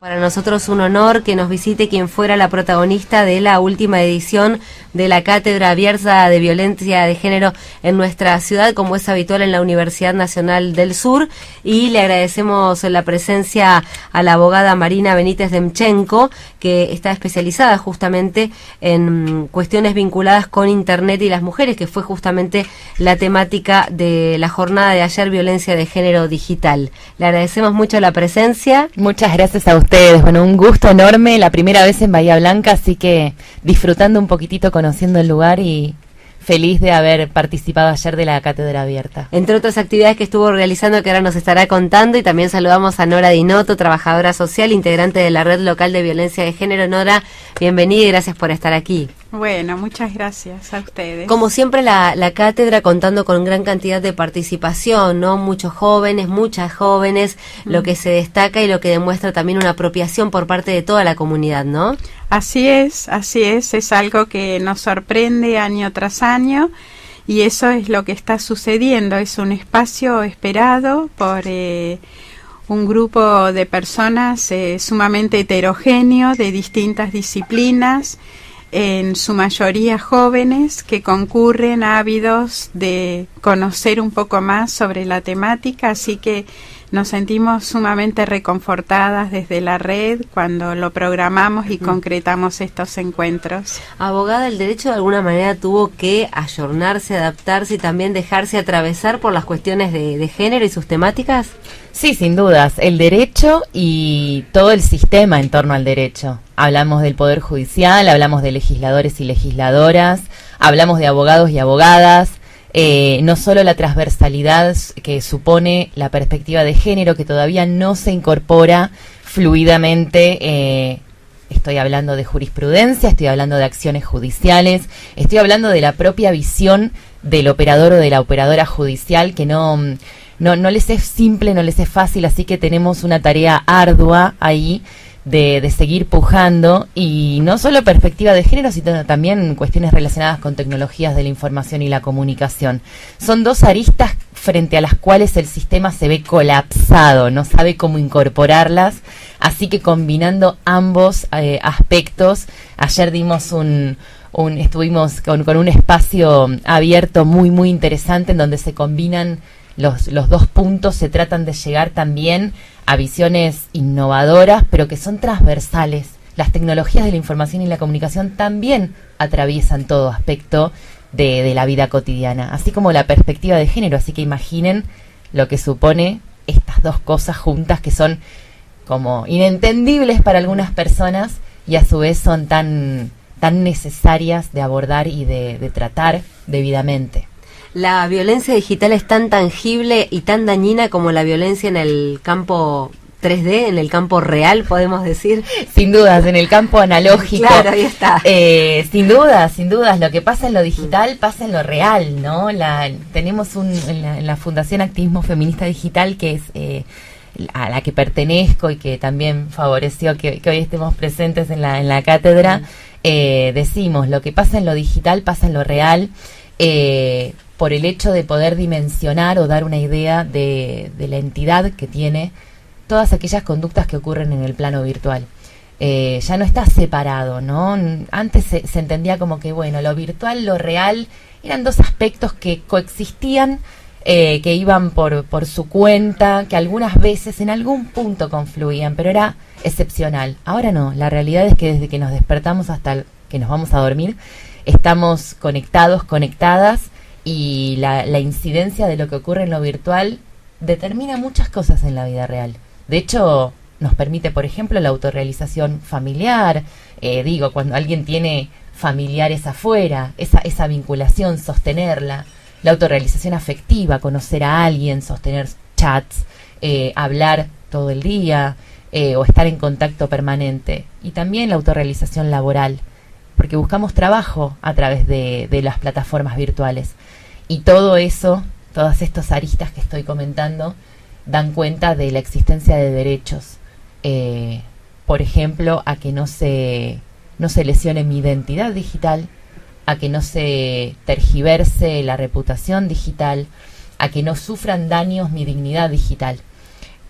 Para nosotros un honor que nos visite quien fuera la protagonista de la última edición de la Cátedra Abierta de Violencia de Género en nuestra ciudad, como es habitual en la Universidad Nacional del Sur, y le agradecemos la presencia a la abogada Marina Benítez Demchenko, que está especializada justamente en cuestiones vinculadas con Internet y las mujeres, que fue justamente la temática de la jornada de ayer, Violencia de Género Digital. Le agradecemos mucho la presencia. Muchas gracias a ustedes. Bueno, un gusto enorme, la primera vez en Bahía Blanca, así que disfrutando un poquitito, conociendo el lugar y feliz de haber participado ayer de la Cátedra Abierta. Entre otras actividades que estuvo realizando, que ahora nos estará contando, y también saludamos a Nora Dinotto, trabajadora social, integrante de la Red Local de Violencia de Género. Nora, bienvenida y gracias por estar aquí. Bueno, muchas gracias a ustedes. Como siempre, la cátedra contando con gran cantidad de participación, ¿no? Muchos jóvenes, muchas jóvenes, lo que se destaca y lo que demuestra también una apropiación por parte de toda la comunidad, ¿no? Así es, es algo que nos sorprende año tras año y eso es lo que está sucediendo, es un espacio esperado por un grupo de personas sumamente heterogéneo, de distintas disciplinas, en su mayoría jóvenes que concurren ávidos de conocer un poco más sobre la temática, así que nos sentimos sumamente reconfortadas desde la red cuando lo programamos y concretamos estos encuentros. Abogada, el derecho de alguna manera tuvo que ayornarse, adaptarse y también dejarse atravesar por las cuestiones de género y sus temáticas. Sí, sin dudas, el derecho y todo el sistema en torno al derecho. Hablamos del Poder Judicial, hablamos de legisladores y legisladoras, hablamos de abogados y abogadas, no solo la transversalidad que supone la perspectiva de género, que todavía no se incorpora fluidamente, estoy hablando de jurisprudencia, estoy hablando de acciones judiciales, estoy hablando de la propia visión del operador o de la operadora judicial, que no les es simple, no les es fácil, así que tenemos una tarea ardua ahí de seguir pujando, y no solo perspectiva de género, sino también cuestiones relacionadas con tecnologías de la información y la comunicación. Son dos aristas frente a las cuales el sistema se ve colapsado, no sabe cómo incorporarlas, así que combinando ambos aspectos, ayer dimos estuvimos con un espacio abierto muy interesante en donde se combinan los dos puntos, se tratan de llegar también a visiones innovadoras, pero que son transversales. Las tecnologías de la información y la comunicación también atraviesan todo aspecto de la vida cotidiana, así como la perspectiva de género, así que imaginen lo que supone estas dos cosas juntas, que son como inentendibles para algunas personas y a su vez son tan necesarias de abordar y de tratar debidamente. La violencia digital es tan tangible y tan dañina como la violencia en el campo 3D, en el campo real, podemos decir. Sin dudas, en el campo analógico. Claro, ahí está. Sin dudas, lo que pasa en lo digital pasa en lo real, ¿no? Tenemos en la Fundación Activismo Feminista Digital, que es a la que pertenezco y que también favoreció que hoy estemos presentes en la cátedra, decimos, lo que pasa en lo digital pasa en lo real, por el hecho de poder dimensionar o dar una idea de la entidad que tiene todas aquellas conductas que ocurren en el plano virtual. Ya no está separado, ¿no? Antes se entendía como que, bueno, lo virtual, lo real, eran dos aspectos que coexistían, que iban por su cuenta, que algunas veces en algún punto confluían, pero era excepcional. Ahora no, la realidad es que desde que nos despertamos hasta que nos vamos a dormir, estamos conectados, conectadas, y la incidencia de lo que ocurre en lo virtual determina muchas cosas en la vida real. De hecho, nos permite, por ejemplo, la autorrealización familiar, cuando alguien tiene familiares afuera, esa vinculación, sostenerla, la autorrealización afectiva, conocer a alguien, sostener chats, hablar todo el día, o estar en contacto permanente, y también la autorrealización laboral, porque buscamos trabajo a través de las plataformas virtuales. Y todo eso, todas estas aristas que estoy comentando, dan cuenta de la existencia de derechos. Por ejemplo, a que no se lesione mi identidad digital, a que no se tergiverse la reputación digital, a que no sufran daños mi dignidad digital.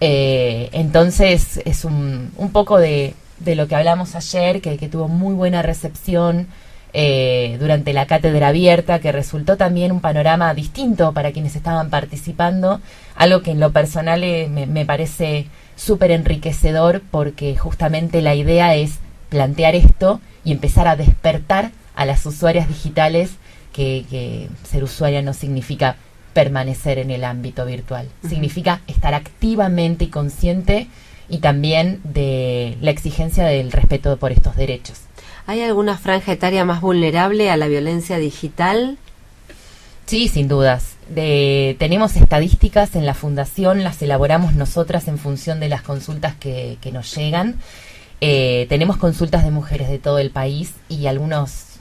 Entonces es un poco de lo que hablamos ayer, que tuvo muy buena recepción durante la cátedra abierta, que resultó también un panorama distinto para quienes estaban participando, algo que en lo personal me parece súper enriquecedor, porque justamente la idea es plantear esto y empezar a despertar a las usuarias digitales que ser usuaria no significa permanecer en el ámbito virtual, significa estar activamente y consciente, y también de la exigencia del respeto por estos derechos. ¿Hay alguna franja etaria más vulnerable a la violencia digital? Sí, sin dudas. Tenemos estadísticas en la Fundación, las elaboramos nosotras en función de las consultas que nos llegan. Tenemos consultas de mujeres de todo el país y algunas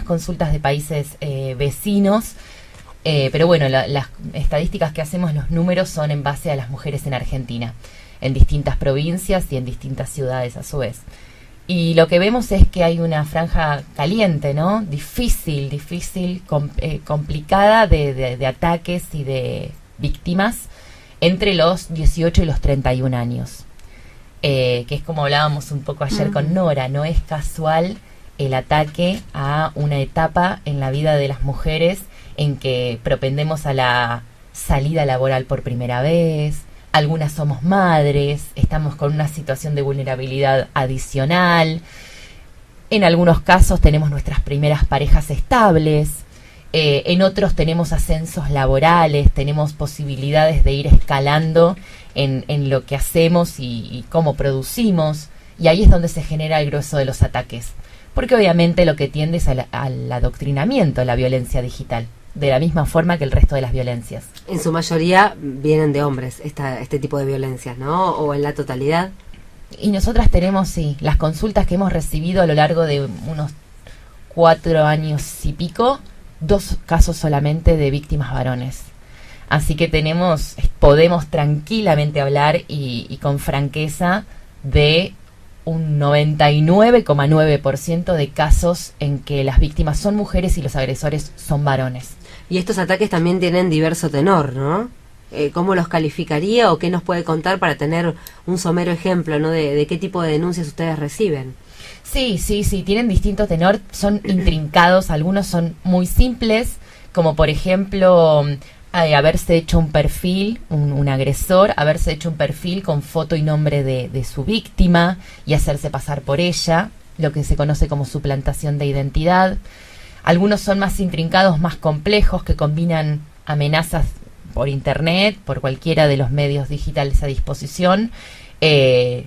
consultas de países vecinos, pero bueno, las estadísticas que hacemos, los números son en base a las mujeres en Argentina, en distintas provincias y en distintas ciudades a su vez. Y lo que vemos es que hay una franja caliente, ¿no? Difícil, complicada de ataques y de víctimas entre los 18 y los 31 años. Que es como hablábamos un poco ayer con Nora, no es casual el ataque a una etapa en la vida de las mujeres en que propendemos a la salida laboral por primera vez. Algunas somos madres, estamos con una situación de vulnerabilidad adicional. En algunos casos tenemos nuestras primeras parejas estables. En otros tenemos ascensos laborales, tenemos posibilidades de ir escalando en lo que hacemos y cómo producimos. Y ahí es donde se genera el grueso de los ataques. Porque obviamente lo que tiende es al adoctrinamiento, a la violencia digital, de la misma forma que el resto de las violencias. En su mayoría vienen de hombres este tipo de violencias, ¿no? ¿O en la totalidad? Y nosotras tenemos, sí, las consultas que hemos recibido a lo largo de unos 4 años y pico, 2 casos solamente de víctimas varones. Así que podemos tranquilamente hablar y con franqueza de un 99,9% de casos en que las víctimas son mujeres y los agresores son varones. Y estos ataques también tienen diverso tenor, ¿no? ¿Cómo los calificaría o qué nos puede contar para tener un somero ejemplo, ¿no? de qué tipo de denuncias ustedes reciben? Sí, tienen distinto tenor, son intrincados, algunos son muy simples, como por ejemplo haberse hecho un perfil, un agresor, haberse hecho un perfil con foto y nombre de su víctima y hacerse pasar por ella, lo que se conoce como suplantación de identidad. Algunos son más intrincados, más complejos, que combinan amenazas por internet, por cualquiera de los medios digitales a disposición,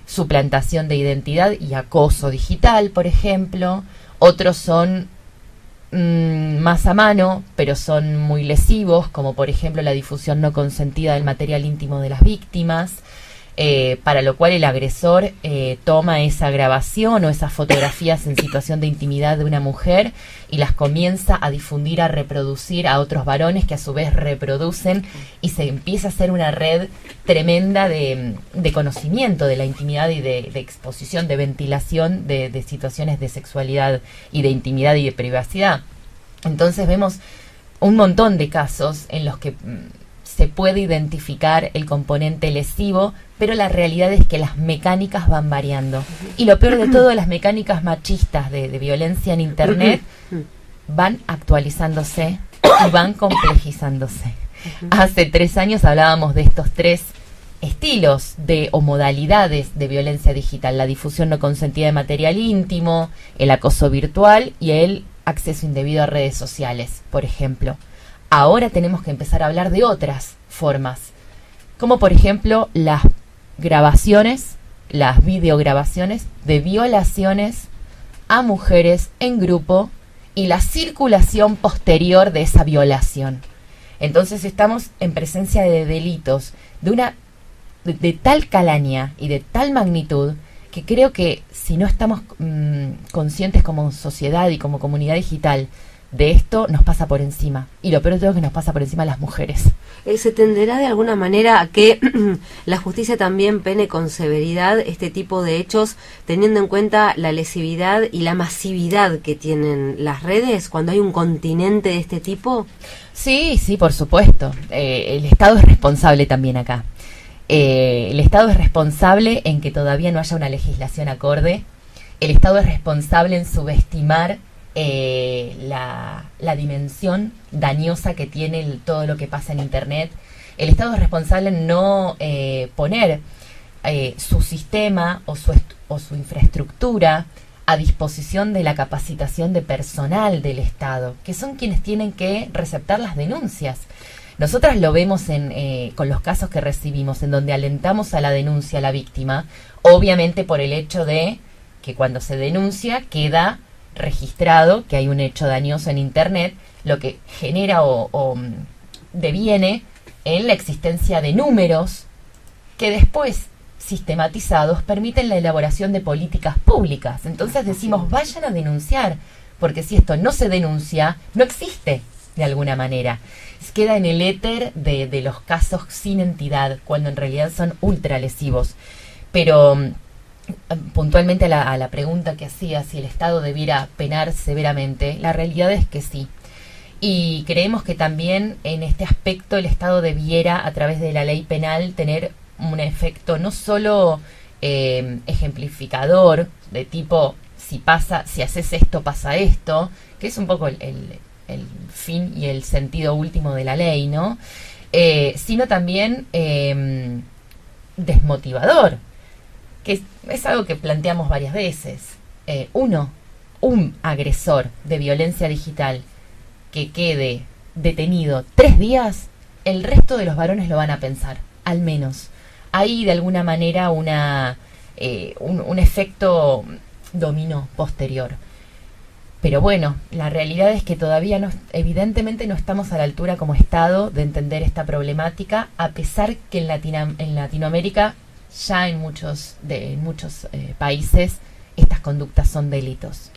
suplantación de identidad y acoso digital, por ejemplo. Otros son más a mano, pero son muy lesivos, como por ejemplo la difusión no consentida del material íntimo de las víctimas, para lo cual el agresor toma esa grabación o esas fotografías en situación de intimidad de una mujer y las comienza a difundir, a reproducir a otros varones que a su vez reproducen, y se empieza a hacer una red tremenda de conocimiento de la intimidad y de exposición, de ventilación de situaciones de sexualidad y de intimidad y de privacidad. Entonces vemos un montón de casos en los que se puede identificar el componente lesivo, pero la realidad es que las mecánicas van variando. Y lo peor de todo, las mecánicas machistas de violencia en Internet van actualizándose y van complejizándose. Hace 3 años hablábamos de estos 3 estilos o modalidades de violencia digital: la difusión no consentida de material íntimo, el acoso virtual y el acceso indebido a redes sociales, por ejemplo. Ahora tenemos que empezar a hablar de otras formas, como por ejemplo las grabaciones, las videograbaciones de violaciones a mujeres en grupo y la circulación posterior de esa violación. Entonces estamos en presencia de delitos de tal calaña y de tal magnitud que creo que si no estamos conscientes como sociedad y como comunidad digital de esto, nos pasa por encima. Y lo peor de todo es que nos pasa por encima a las mujeres. ¿Se tenderá de alguna manera a que la justicia también pene con severidad este tipo de hechos, teniendo en cuenta la lesividad y la masividad que tienen las redes cuando hay un continente de este tipo? Sí, por supuesto. El Estado es responsable también acá. El Estado es responsable en que todavía no haya una legislación acorde. El Estado es responsable en subestimar la dimensión dañosa que tiene todo lo que pasa en Internet. El Estado es responsable en no poner su sistema o su infraestructura a disposición de la capacitación de personal del Estado, que son quienes tienen que receptar las denuncias. Nosotras lo vemos con los casos que recibimos, en donde alentamos a la denuncia a la víctima, obviamente por el hecho de que cuando se denuncia queda registrado que hay un hecho dañoso en Internet, lo que genera o deviene en la existencia de números que después, sistematizados, permiten la elaboración de políticas públicas. Entonces decimos, vayan a denunciar, porque si esto no se denuncia, no existe de alguna manera. Queda en el éter de los casos sin entidad, cuando en realidad son ultra lesivos. Pero puntualmente a la pregunta que hacía, si el Estado debiera penar severamente, la realidad es que sí. Y creemos que también en este aspecto el Estado debiera, a través de la ley penal, tener un efecto no solo ejemplificador, de tipo, si haces esto, pasa esto, que es un poco el fin y el sentido último de la ley, ¿no? Sino también desmotivador, que es algo que planteamos varias veces. Un agresor de violencia digital que quede detenido 3 días, el resto de los varones lo van a pensar, al menos. Hay de alguna manera un efecto dominó posterior. Pero bueno, la realidad es que todavía evidentemente no estamos a la altura como Estado de entender esta problemática, a pesar que en Latinoamérica ya en muchos países estas conductas son delitos.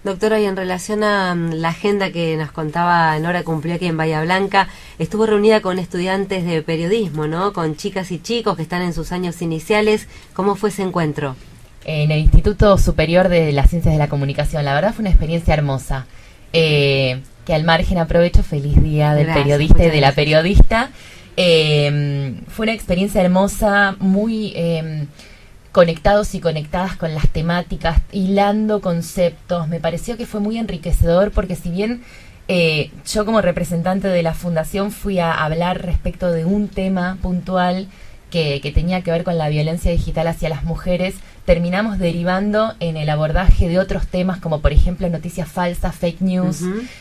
Doctora, y en relación a la agenda que nos contaba Nora cumplió aquí en Bahía Blanca, estuvo reunida con estudiantes de periodismo, ¿no? Con chicas y chicos que están en sus años iniciales. ¿Cómo fue ese encuentro? En el Instituto Superior de las Ciencias de la Comunicación. La verdad fue una experiencia hermosa. Que al margen aprovecho, feliz día del periodista y de la periodista. Fue una experiencia hermosa, muy conectados y conectadas con las temáticas, hilando conceptos. Me pareció que fue muy enriquecedor porque si bien yo como representante de la Fundación fui a hablar respecto de un tema puntual que tenía que ver con la violencia digital hacia las mujeres, terminamos derivando en el abordaje de otros temas como por ejemplo noticias falsas, fake news,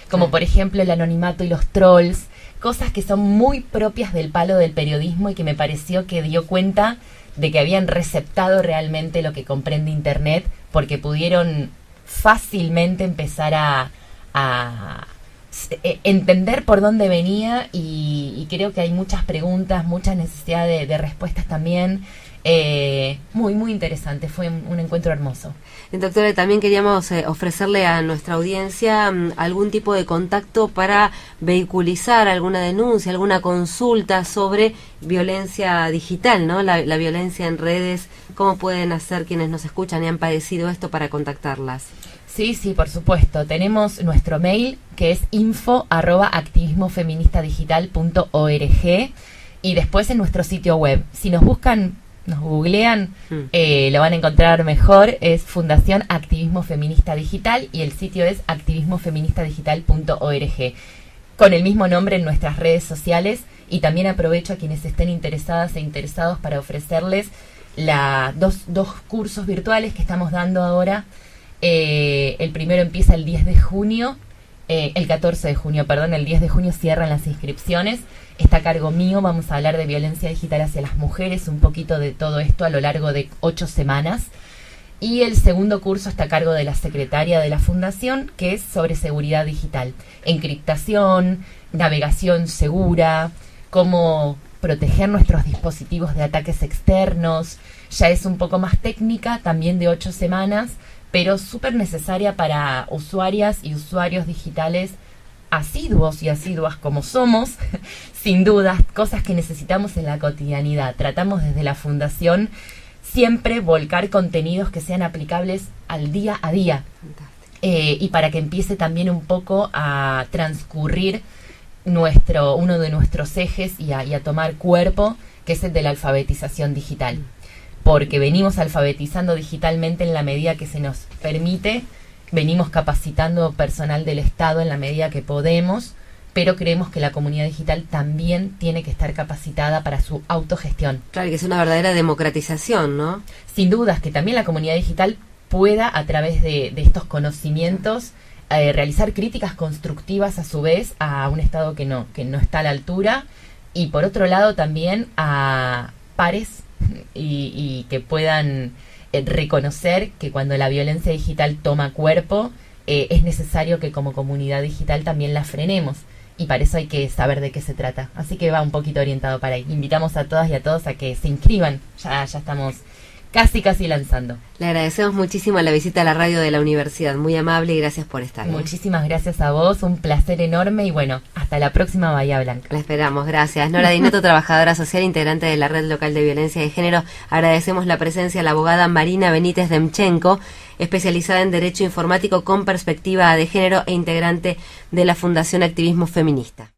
como por ejemplo el anonimato y los trolls, cosas que son muy propias del palo del periodismo y que me pareció que dio cuenta de que habían receptado realmente lo que comprende Internet, porque pudieron fácilmente empezar a entender por dónde venía y creo que hay muchas preguntas, mucha necesidad de respuestas también. Muy, muy interesante, fue un encuentro hermoso. Doctora, también queríamos ofrecerle a nuestra audiencia algún tipo de contacto para vehiculizar alguna denuncia, alguna consulta sobre violencia digital, ¿no? La violencia en redes. ¿Cómo pueden hacer quienes nos escuchan y han padecido esto para contactarlas? Sí, por supuesto. Tenemos nuestro mail que es info@activismofeministadigital.org y después en nuestro sitio web. Si nos buscan, nos googlean, lo van a encontrar mejor. Es Fundación Activismo Feminista Digital y el sitio es activismofeministadigital.org. Con el mismo nombre en nuestras redes sociales, y también aprovecho a quienes estén interesadas e interesados para ofrecerles dos cursos virtuales que estamos dando ahora. El primero empieza el 10 de junio, el 14 de junio, perdón, el 10 de junio cierran las inscripciones. Está a cargo mío, vamos a hablar de violencia digital hacia las mujeres, un poquito de todo esto a lo largo de 8 semanas. Y el segundo curso está a cargo de la secretaria de la Fundación, que es sobre seguridad digital, encriptación, navegación segura, cómo proteger nuestros dispositivos de ataques externos. Ya es un poco más técnica, también de 8 semanas, pero súper necesaria para usuarias y usuarios digitales asiduos y asiduas como somos, sin dudas, cosas que necesitamos en la cotidianidad. Tratamos desde la Fundación siempre volcar contenidos que sean aplicables al día a día, y para que empiece también un poco a transcurrir uno de nuestros ejes y a tomar cuerpo, que es el de la alfabetización digital. Porque venimos alfabetizando digitalmente en la medida que se nos permite, venimos capacitando personal del Estado en la medida que podemos, pero creemos que la comunidad digital también tiene que estar capacitada para su autogestión. Claro, que es una verdadera democratización, ¿no? Sin dudas, que también la comunidad digital pueda, a través de estos conocimientos, realizar críticas constructivas a su vez a un Estado que no está a la altura, y por otro lado también a pares y que puedan reconocer que cuando la violencia digital toma cuerpo, es necesario que como comunidad digital también la frenemos, y para eso hay que saber de qué se trata. Así que va un poquito orientado para ahí. Invitamos a todas y a todos a que se inscriban. Ya estamos casi lanzando. Le agradecemos muchísimo la visita a la radio de la universidad, muy amable y gracias por estar. Muchísimas gracias a vos, un placer enorme, y bueno, hasta la próxima Bahía Blanca. La esperamos, gracias. Nora Dinotto, trabajadora social, integrante de la Red Local de Violencia de Género. Agradecemos la presencia de la abogada Marina Benítez Demchenko, especializada en Derecho Informático con perspectiva de género e integrante de la Fundación Activismo Feminista.